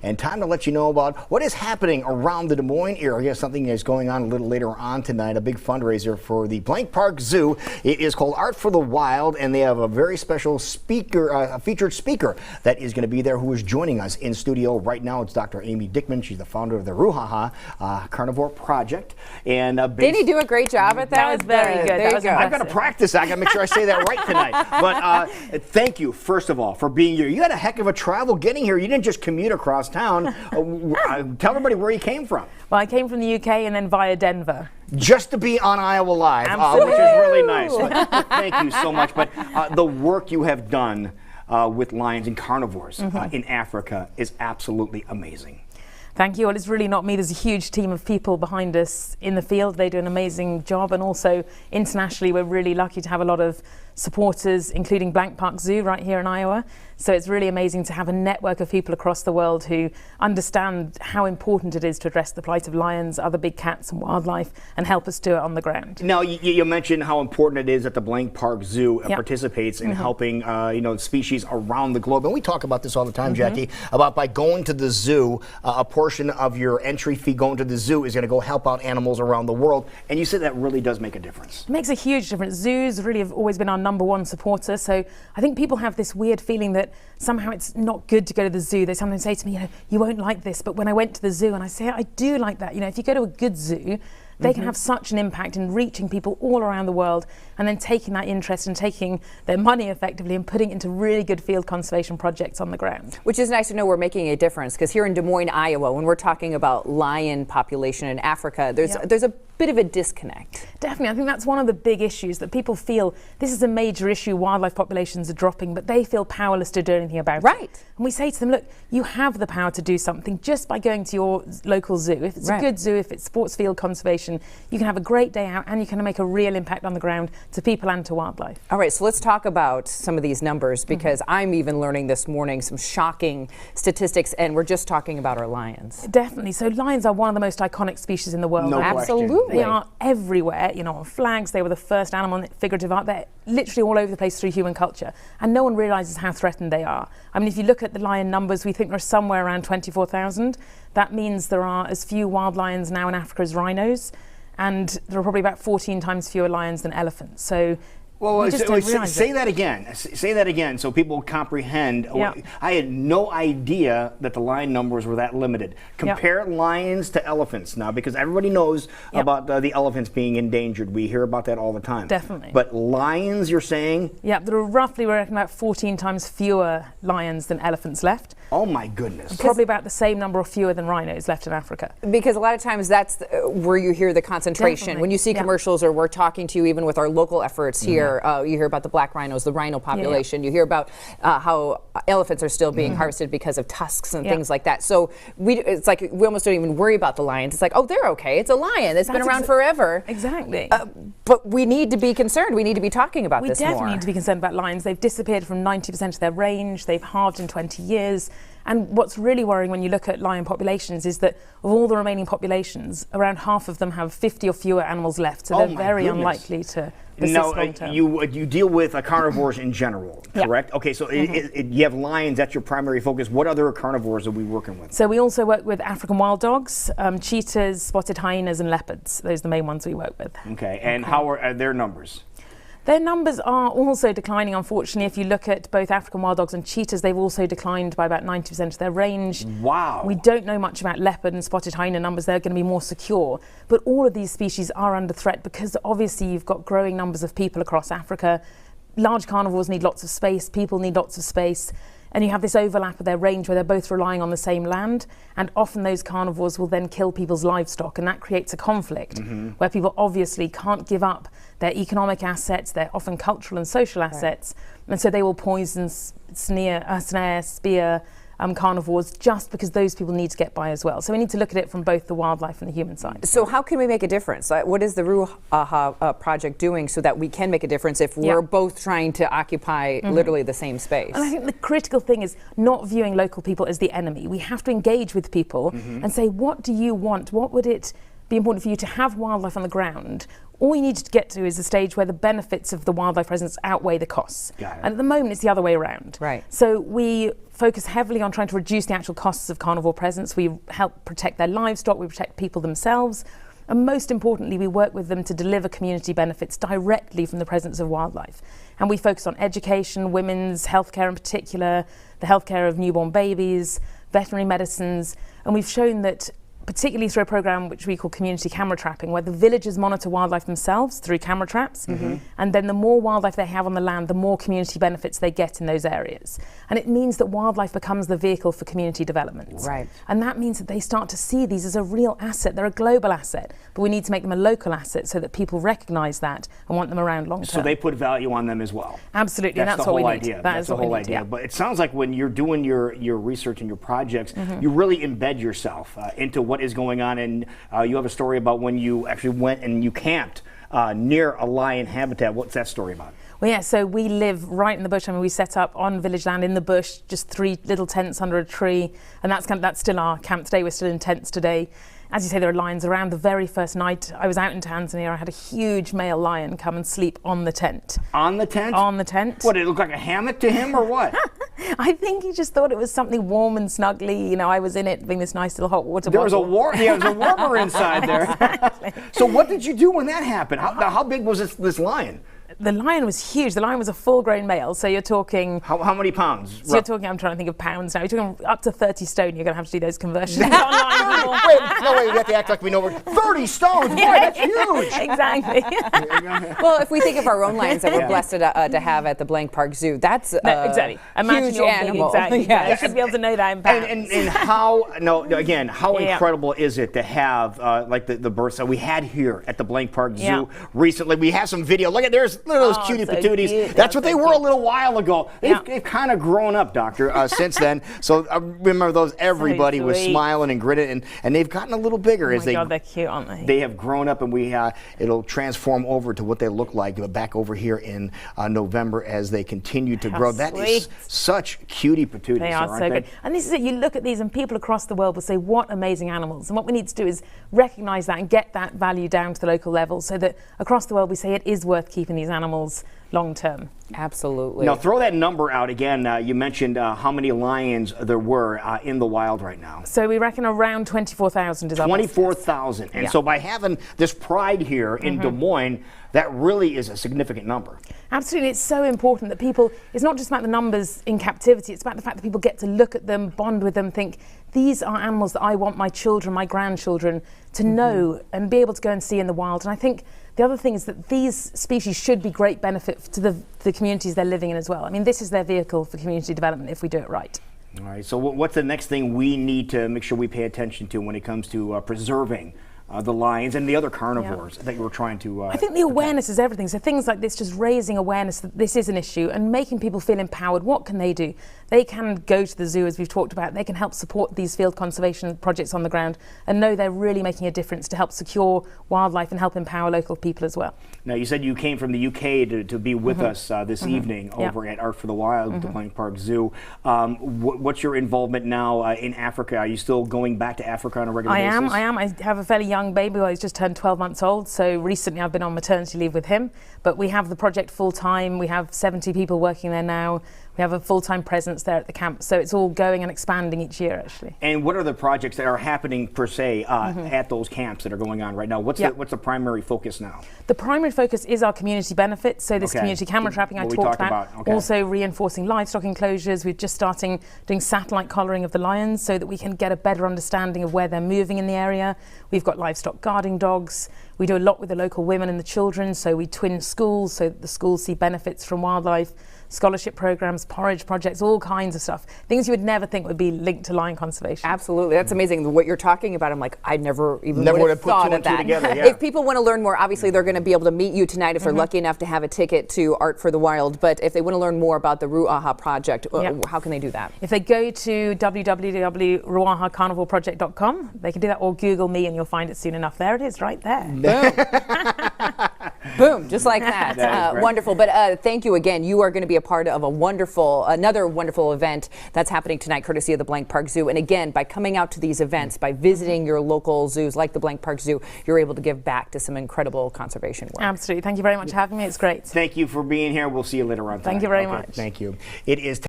and time to let you know about what is happening around the Des Moines area. Something is going on a little later on tonight, a big fundraiser for the Blank Park Zoo. It is called Art for the Wild, and they have a very special speaker, a featured speaker that is going to be there who is joining us in studio right now. It's Dr. Amy Dickman. She's the founder of the Fuana Carnivore Project. And did he do a great job at that? That was very good. That was impressive. I've got to practice. I got to make sure I say that right tonight. But thank you, first of all, for being here. You had a heck of a travel getting here. You didn't just commute across town. Tell everybody where you came from. Well, I came from the UK and then via Denver. Just to be on Iowa Live, which is really nice. But thank you so much. But the work you have done with lions and carnivores in Africa is absolutely amazing. Thank you. Well, it's really not me. There's a huge team of people behind us in the field. They do an amazing job. And also internationally, we're really lucky to have a lot of supporters, including Blank Park Zoo right here in Iowa. So it's really amazing to have a network of people across the world who understand how important it is to address the plight of lions, other big cats and wildlife, and help us do it on the ground. Now, you mentioned how important it is that the Blank Park Zoo participates in helping species around the globe. And we talk about this all the time, Jackie, about by going to the zoo, a portion of your entry fee going to the zoo is going to go help out animals around the world. And you said that really does make a difference. It makes a huge difference. Zoos really have always been our #1 supporter. So I think people have this weird feeling that somehow it's not good to go to the zoo. They sometimes say to me, you won't like this. But when I went to the zoo, and I say, I do like that. If you go to a good zoo, they can have such an impact in reaching people all around the world and then taking that interest and taking their money effectively and putting it into really good field conservation projects on the ground. Which is nice to know we're making a difference, because here in Des Moines, Iowa, when we're talking about lion population in Africa, there's a bit of a disconnect. Definitely. I think that's one of the big issues, that people feel this is a major issue, wildlife populations are dropping, but they feel powerless to do anything about it. Right. And we say to them, look, you have the power to do something just by going to your local zoo. If it's a good zoo, if it's sports field conservation, you can have a great day out and you can make a real impact on the ground to people and to wildlife. All right, so let's talk about some of these numbers, because I'm even learning this morning some shocking statistics, and we're just talking about our lions. Definitely. So lions are one of the most iconic species in the world. No Absolutely. They are everywhere, on flags. They were the first animal in figurative art. They're literally all over the place through human culture. And no one realizes how threatened they are. I mean, if you look at the lion numbers, we think there are somewhere around 24,000. That means there are as few wild lions now in Africa as rhinos. And there are probably about 14 times fewer lions than elephants. So say that again. Say that again so people comprehend. I had no idea that the lion numbers were that limited. Compare lions to elephants now, because everybody knows about the elephants being endangered. We hear about that all the time. Definitely. But lions, you're saying? Yeah, there are roughly, we're reckoning, about 14 times fewer lions than elephants left. Oh my goodness. Probably about the same number or fewer than rhinos left in Africa. Because a lot of times that's where you hear the concentration. Definitely. When you see commercials, or we're talking to you even with our local efforts here, you hear about the black rhinos, the rhino population. You hear about how elephants are still being harvested because of tusks and things like that. So it's like we almost don't even worry about the lions. It's like, oh, they're okay. It's a lion. It's been around forever. Exactly. But we need to be concerned. We need to be talking about this more. We definitely need to be concerned about lions. They've disappeared from 90% of their range. They've halved in 20 years. And what's really worrying when you look at lion populations is that of all the remaining populations, around half of them have 50 or fewer animals left. So they're very unlikely to persist long term. You deal with carnivores in general, correct? Okay, so you have lions, that's your primary focus. What other carnivores are we working with? So we also work with African wild dogs, cheetahs, spotted hyenas, and leopards. Those are the main ones we work with. Okay, and how are their numbers? Their numbers are also declining, unfortunately. If you look at both African wild dogs and cheetahs, they've also declined by about 90% of their range. Wow. We don't know much about leopard and spotted hyena numbers. They're going to be more secure. But all of these species are under threat because obviously you've got growing numbers of people across Africa. Large carnivores need lots of space. People need lots of space. And you have this overlap of their range where they're both relying on the same land, and often those carnivores will then kill people's livestock, and that creates a conflict where people obviously can't give up their economic assets, their often cultural and social assets, and so they will poison, snare, spear carnivores just because those people need to get by as well. So we need to look at it from both the wildlife and the human side. So how can we make a difference? What is the Fuana project doing so that we can make a difference if we're both trying to occupy literally the same space? And I think the critical thing is not viewing local people as the enemy. We have to engage with people and say, what do you want? What would it be important for you to have wildlife on the ground. All you need to get to is a stage where the benefits of the wildlife presence outweigh the costs. Got it. And at the moment, it's the other way around. Right. So we focus heavily on trying to reduce the actual costs of carnivore presence. We help protect their livestock, we protect people themselves, and most importantly, we work with them to deliver community benefits directly from the presence of wildlife. And we focus on education, women's healthcare in particular, the healthcare of newborn babies, veterinary medicines, and we've shown that particularly through a program which we call community camera trapping, where the villagers monitor wildlife themselves through camera traps, and then the more wildlife they have on the land, the more community benefits they get in those areas. And it means that wildlife becomes the vehicle for community development. Right. And that means that they start to see these as a real asset. They're a global asset, but we need to make them a local asset so that people recognize that and want them around long term. So they put value on them as well. Absolutely, and that's the what whole we need. idea. That's the what we whole need, idea. yeah. But it sounds like when you're doing your research and your projects, you really embed yourself into what is going on. And you have a story about when you actually went and you camped near a lion habitat. What's that story about? Well, yeah, so we live right in the bush. I mean, we set up on village land in the bush, just 3 little tents under a tree, and that's still our camp today. We're still in tents today. As you say, there are lions around. The very first night I was out in Tanzania, I had a huge male lion come and sleep on the tent. On the tent? On the tent. What, did it look like a hammock to him or what? I think he just thought it was something warm and snuggly. You know, I was in it being this nice little hot water There was a bottle. there was a warmer inside there. Exactly. So what did you do when that happened? How big was this lion? The lion was huge. The lion was a full-grown male, so you're talking... How many pounds? So you're talking, I'm trying to think of pounds now, you're talking up to 30 stone. You're going to have to do those conversions online. People. Wait, we have to act like we know. 30 stones, boy, that's huge. Exactly. Well, if we think of our own lions that we're blessed to have at the Blank Park Zoo, that's exactly. Imagine huge your big- animal. Exactly. Yeah. You should be able to know that in pounds. And how Yeah. incredible is it to have like the births that we had here at the Blank Park Zoo Yeah. recently? We have some video. Look at those Oh, cutie so patooties. cute. That's They're what they so were a cute. little while ago. Yeah. They've kind of grown up, Doctor, since then. So remember those. Everybody was sweet. smiling and grinning, and they've gotten a little bigger Oh as my God, they're cute, aren't they? they have grown up, and it'll transform over to what they look like back over here in November as they continue to How grow. That is sweet. such cutie patooties. They are aren't so they? good. And this is it. You look at these and people across the world will say, what amazing animals. And what we need to do is recognise that and get that value down to the local level so that across the world we say it is worth keeping these animals long term. Absolutely. Now, throw that number out again. You mentioned how many lions there were in the wild right now. So we reckon around 24,000 is our best guess. 24,000. And Yeah. so by having this pride here in Des Moines, that really is a significant number. Absolutely, it's so important that people, it's not just about the numbers in captivity, it's about the fact that people get to look at them, bond with them, think, these are animals that I want my children, my grandchildren to know and be able to go and see in the wild. And I think the other thing is that these species should be great benefit to the communities they're living in as well. I mean, this is their vehicle for community development if we do it right. All right, so what's the next thing we need to make sure we pay attention to when it comes to preserving the lions and the other carnivores that you're trying to I think the awareness is everything. So things like this, just raising awareness that this is an issue and making people feel empowered. What can they do? They can go to the zoo, as we've talked about. They can help support these field conservation projects on the ground and know they're really making a difference to help secure wildlife and help empower local people as well. Now, you said you came from the UK to be with us this evening over at Art for the Wild at the Blank Park Zoo. What's your involvement now in Africa? Are you still going back to Africa on a regular basis? I am. I have a fairly young baby. Well, he's just turned 12 months old. So recently I've been on maternity leave with him. But we have the project full time. We have 70 people working there now. We have a full-time presence there at the camp. So it's all going and expanding each year, actually. And what are the projects that are happening, per se, at those camps that are going on right now? What's the primary focus now? The primary focus is our community benefits. So this Okay. community camera trapping I What we talked talked about. about, okay. Also reinforcing livestock enclosures. We're just starting doing satellite collaring of the lions so that we can get a better understanding of where they're moving in the area. We've got livestock guarding dogs. We do a lot with the local women and the children. So we twin schools so that the schools see benefits from wildlife. Scholarship programs, porridge projects, all kinds of stuff. Things you would never think would be linked to lion conservation. Absolutely, that's amazing. What you're talking about, I'm like, I never even Never would would have have put thought two of and two that. together, yeah. If people want to learn more, obviously they're going to be able to meet you tonight if they're lucky enough to have a ticket to Art for the Wild. But if they want to learn more about the Ruaha project, how can they do that? If they go to www.ruahacarnivoreproject.com, they can do that, or Google me and you'll find it soon enough. There it is, right there. Boom, just like that. That is great. Wonderful. But thank you again. You are going to be a part of another wonderful event that's happening tonight, courtesy of the Blank Park Zoo. And again, by coming out to these events, by visiting your local zoos like the Blank Park Zoo, you're able to give back to some incredible conservation work. Absolutely. Thank you very much for having me. It's great. Thank you for being here. We'll see you later on tonight. Thank you very Okay, much. Thank you. It is